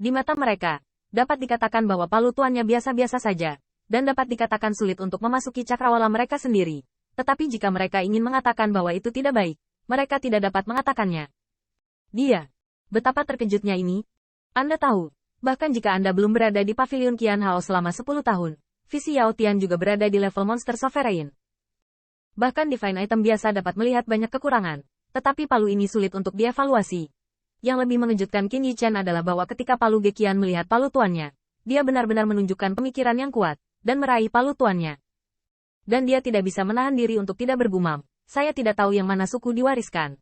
Di mata mereka, dapat dikatakan bahwa palu tuannya biasa-biasa saja, dan dapat dikatakan sulit untuk memasuki cakrawala mereka sendiri. Tetapi jika mereka ingin mengatakan bahwa itu tidak baik, mereka tidak dapat mengatakannya. Dia. Betapa terkejutnya ini. Anda tahu, bahkan jika Anda belum berada di Pavilion Qian Hao selama 10 tahun, visi Yao Tian juga berada di level monster sovereign. Bahkan divine item biasa dapat melihat banyak kekurangan, tetapi palu ini sulit untuk dievaluasi. Yang lebih mengejutkan Qin Yichen adalah bahwa ketika palu Geqian melihat palu tuannya, dia benar-benar menunjukkan pemikiran yang kuat, dan meraih palu tuannya. Dan dia tidak bisa menahan diri untuk tidak bergumam, saya tidak tahu yang mana suku diwariskan.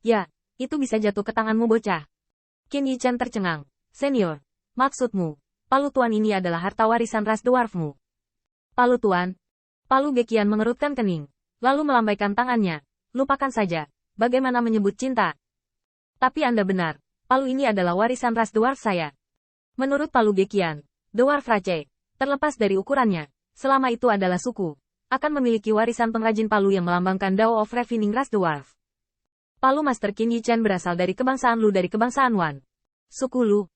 Ya, itu bisa jatuh ke tanganmu bocah. Qin Yichen tercengang. Senior, maksudmu, palu tuan ini adalah harta warisan ras dwarfmu. Palu tuan? Palu Geqian mengerutkan kening, lalu melambaikan tangannya. Lupakan saja, bagaimana menyebut cinta. Tapi Anda benar, palu ini adalah warisan ras dwarf saya. Menurut palu Geqian, dwarf Rache, terlepas dari ukurannya, selama itu adalah suku, akan memiliki warisan pengrajin palu yang melambangkan Dao of Refining ras dwarf. Palu Master Qin Yichen berasal dari kebangsaan Lu dari kebangsaan Wan. Suku Lu.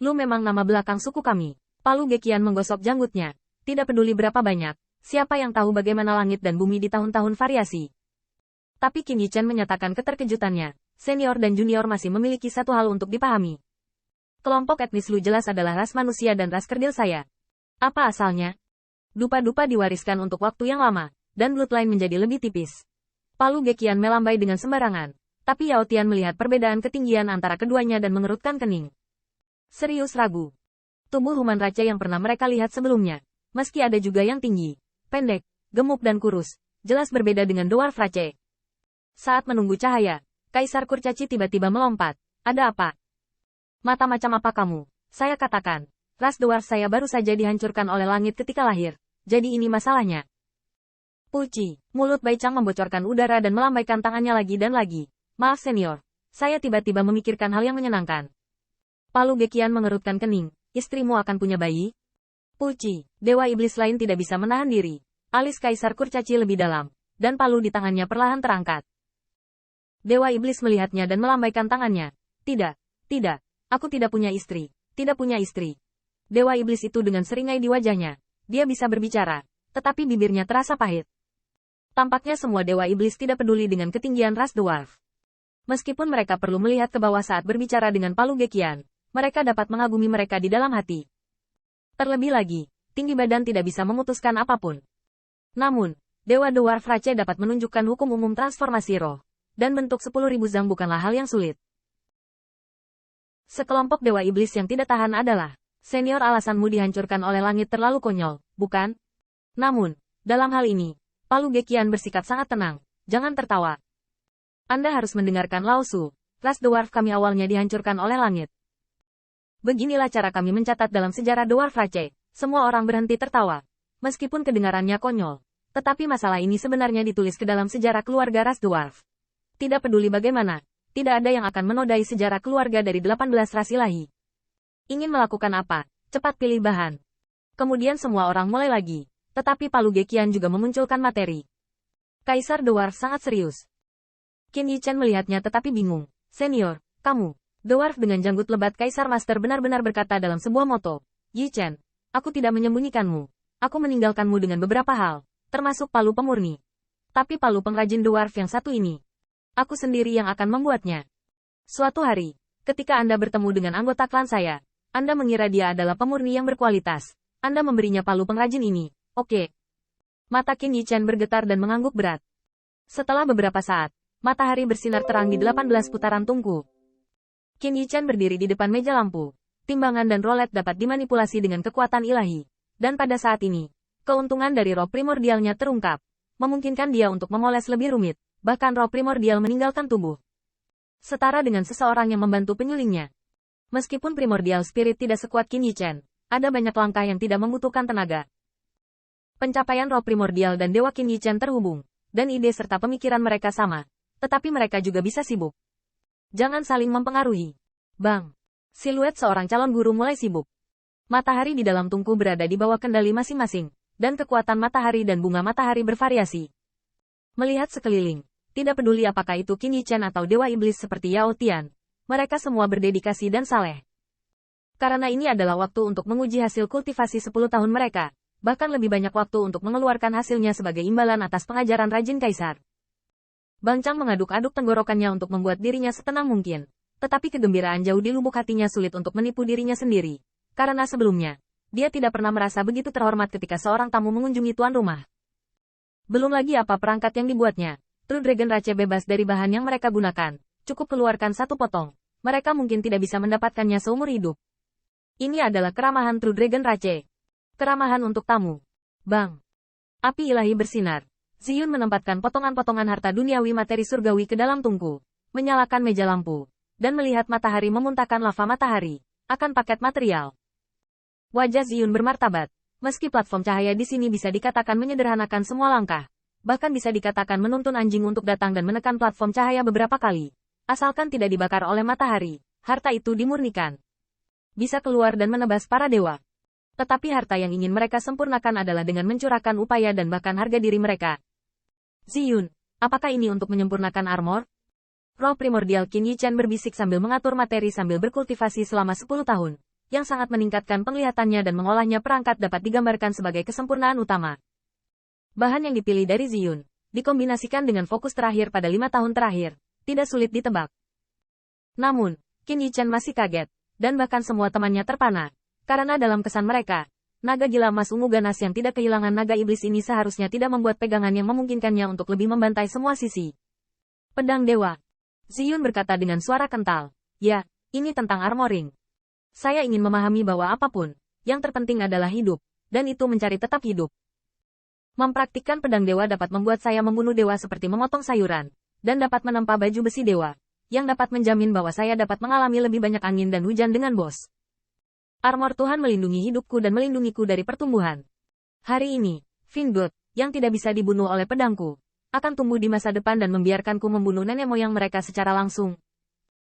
Lu memang nama belakang suku kami. Palu Geqian menggosok janggutnya. Tidak peduli berapa banyak, siapa yang tahu bagaimana langit dan bumi di tahun-tahun variasi. Tapi Qin Yichen menyatakan keterkejutannya. Senior dan junior masih memiliki satu hal untuk dipahami. Kelompok etnis Lu jelas adalah ras manusia dan ras kerdil saya. Apa asalnya? Dupa-dupa diwariskan untuk waktu yang lama, dan bloodline menjadi lebih tipis. Palu Geqian melambai dengan sembarangan, tapi Yao Tian melihat perbedaan ketinggian antara keduanya dan mengerutkan kening. Serius ragu. Tubuh Human Rache yang pernah mereka lihat sebelumnya, meski ada juga yang tinggi, pendek, gemuk dan kurus, jelas berbeda dengan Dwarf Rache. Saat menunggu cahaya, Kaisar Kurcaci tiba-tiba melompat. Ada apa? Mata macam apa kamu? Saya katakan, ras dwarf saya baru saja dihancurkan oleh langit ketika lahir. Jadi ini masalahnya. Puci, mulut Baichang membocorkan udara dan melambaikan tangannya lagi dan lagi. Maaf senior, saya tiba-tiba memikirkan hal yang menyenangkan. Palu Geqian mengerutkan kening. Istrimu akan punya bayi? Puci, dewa iblis lain tidak bisa menahan diri. Alis Kaisar Kurcaci lebih dalam, dan palu di tangannya perlahan terangkat. Dewa iblis melihatnya dan melambaikan tangannya. Tidak, tidak, aku tidak punya istri, tidak punya istri. Dewa iblis itu dengan seringai di wajahnya. Dia bisa berbicara, tetapi bibirnya terasa pahit. Tampaknya semua dewa iblis tidak peduli dengan ketinggian ras dwarf. Meskipun mereka perlu melihat ke bawah saat berbicara dengan palu Geqian, mereka dapat mengagumi mereka di dalam hati. Terlebih lagi, tinggi badan tidak bisa memutuskan apapun. Namun, dewa dwarf Rache dapat menunjukkan hukum umum transformasi roh. Dan bentuk 10.000 zang bukanlah hal yang sulit. Sekelompok dewa iblis yang tidak tahan adalah, senior alasanmu dihancurkan oleh langit terlalu konyol, bukan? Namun, dalam hal ini, Palu Geqian bersikap sangat tenang, jangan tertawa. Anda harus mendengarkan Lao Su, ras dwarf kami awalnya dihancurkan oleh langit. Beginilah cara kami mencatat dalam sejarah dwarf Rache, semua orang berhenti tertawa. Meskipun kedengarannya konyol, tetapi masalah ini sebenarnya ditulis ke dalam sejarah keluarga ras dwarf. Tidak peduli bagaimana, tidak ada yang akan menodai sejarah keluarga dari 18 ras ilahi. Ingin melakukan apa? Cepat pilih bahan. Kemudian semua orang mulai lagi, tetapi Palu Geqian juga memunculkan materi. Kaisar Dwarf sangat serius. Qin Yichen melihatnya tetapi bingung. Senior, kamu, Dwarf dengan janggut lebat Kaisar Master benar-benar berkata dalam sebuah moto. Yichen, aku tidak menyembunyikanmu. Aku meninggalkanmu dengan beberapa hal, termasuk palu pemurni. Tapi palu pengrajin Dwarf yang satu ini, aku sendiri yang akan membuatnya. Suatu hari, ketika Anda bertemu dengan anggota klan saya, Anda mengira dia adalah pemurni yang berkualitas. Anda memberinya palu pengrajin ini, oke. Mata Qin Yichen bergetar dan mengangguk berat. Setelah beberapa saat, matahari bersinar terang di 18 putaran tungku. Qin Yichen berdiri di depan meja lampu. Timbangan dan rolet dapat dimanipulasi dengan kekuatan ilahi. Dan pada saat ini, keuntungan dari roh primordialnya terungkap. Memungkinkan dia untuk memoles lebih rumit. Bahkan roh primordial meninggalkan tubuh. Setara dengan seseorang yang membantu penyulingnya. Meskipun primordial spirit tidak sekuat Qin Yichen, ada banyak langkah yang tidak membutuhkan tenaga. Pencapaian roh primordial dan dewa Qin Yichen terhubung, dan ide serta pemikiran mereka sama. Tetapi mereka juga bisa sibuk. Jangan saling mempengaruhi. Bang. Siluet seorang calon guru mulai sibuk. Matahari di dalam tungku berada di bawah kendali masing-masing, dan kekuatan matahari dan bunga matahari bervariasi. Melihat sekeliling, tidak peduli apakah itu Qin Yichen atau dewa iblis seperti Yao Tian, mereka semua berdedikasi dan saleh. Karena ini adalah waktu untuk menguji hasil kultivasi 10 tahun mereka, bahkan lebih banyak waktu untuk mengeluarkan hasilnya sebagai imbalan atas pengajaran rajin Kaisar. Bang Chang mengaduk-aduk tenggorokannya untuk membuat dirinya setenang mungkin. Tetapi kegembiraan jauh di lubuk hatinya sulit untuk menipu dirinya sendiri. Karena sebelumnya, dia tidak pernah merasa begitu terhormat ketika seorang tamu mengunjungi tuan rumah. Belum lagi apa perangkat yang dibuatnya. True Dragon Rache bebas dari bahan yang mereka gunakan. Cukup keluarkan satu potong. Mereka mungkin tidak bisa mendapatkannya seumur hidup. Ini adalah keramahan True Dragon Rache. Keramahan untuk tamu. Bang. Api ilahi bersinar. Ziyun menempatkan potongan-potongan harta duniawi materi surgawi ke dalam tungku. Menyalakan meja lampu. Dan melihat matahari memuntahkan lava matahari. Akan paket material. Wajah Ziyun bermartabat. Meski platform cahaya di sini bisa dikatakan menyederhanakan semua langkah. Bahkan bisa dikatakan menuntun anjing untuk datang dan menekan platform cahaya beberapa kali. Asalkan tidak dibakar oleh matahari. Harta itu dimurnikan. Bisa keluar dan menebas para dewa. Tetapi harta yang ingin mereka sempurnakan adalah dengan mencurahkan upaya dan bahkan harga diri mereka. Ziyun, apakah ini untuk menyempurnakan armor? Roh primordial Qin Yichen berbisik sambil mengatur materi sambil berkultivasi selama 10 tahun, yang sangat meningkatkan penglihatannya dan mengolahnya perangkat dapat digambarkan sebagai kesempurnaan utama. Bahan yang dipilih dari Ziyun, dikombinasikan dengan fokus terakhir pada 5 tahun terakhir, tidak sulit ditebak. Namun, Qin Yichen masih kaget. Dan bahkan semua temannya terpana. Karena dalam kesan mereka, naga gila emas ungu ganas yang tidak kehilangan naga iblis ini seharusnya tidak membuat pegangan yang memungkinkannya untuk lebih membantai semua sisi. Pedang Dewa. Ziyun berkata dengan suara kental. Ya, ini tentang armoring. Saya ingin memahami bahwa apapun, yang terpenting adalah hidup, dan itu mencari tetap hidup. Mempraktikkan pedang dewa dapat membuat saya membunuh dewa seperti memotong sayuran, dan dapat menempa baju besi dewa. Yang dapat menjamin bahwa saya dapat mengalami lebih banyak angin dan hujan dengan bos. Armor Tuhan melindungi hidupku dan melindungiku dari pertumbuhan. Hari ini, Vingod, yang tidak bisa dibunuh oleh pedangku, akan tumbuh di masa depan dan membiarkanku membunuh nenek moyang mereka secara langsung.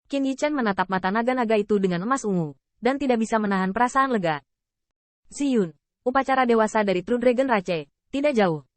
Qin Yichen menatap mata naga-naga itu dengan emas ungu, dan tidak bisa menahan perasaan lega. Ziyun, upacara dewasa dari True Dragon Rache, tidak jauh.